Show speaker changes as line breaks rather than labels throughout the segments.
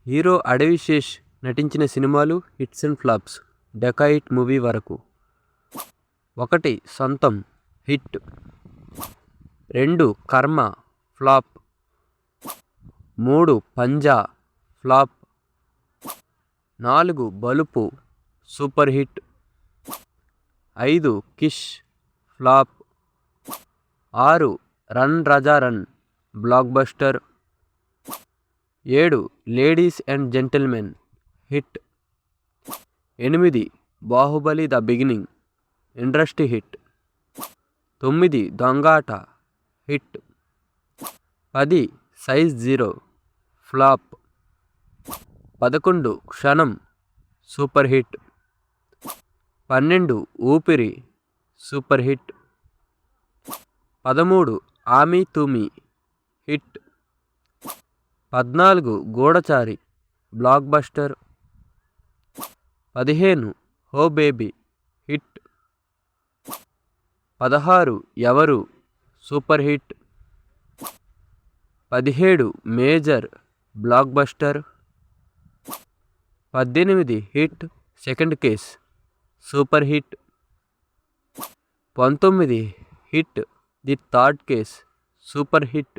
Hero అడవి శేష్ నటించిన సినిమాలు hits and flops dacoit movie వరకు. 1 సొంతం హిట్, 2 కర్మ ఫ్లాప్, 3 పంజా ఫ్లాప్, 4 బలుపు సూపర్ హిట్, 5 కిష్ flop, 6 run Raja run blockbuster, 7 ladies and gentlemen hit, 8 Baahubali the beginning industry hit, 9 Dongata hit, 10 size 0 flop, 11 Kshanam super hit, 12 Oopiri super hit, 13 Ami Thumi hit, 14 Goodachari block buster, 15 హో baby hit, 16 ఎవరు super hit, 17 major block buster, 18 hit second case super hit, 19 hit the third case super hit,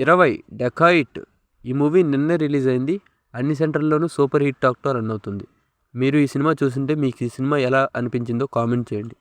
20 dacoit. ఈ movie నిన్నే release అయింది. అన్ని సెంటర్లోనూ super hit టాక్తో run అవుతుంది. మీరు ఈ cinema చూసింటే మీకు ఈ సినిమా ఎలా అనిపించిందో కామెంట్ చేయండి.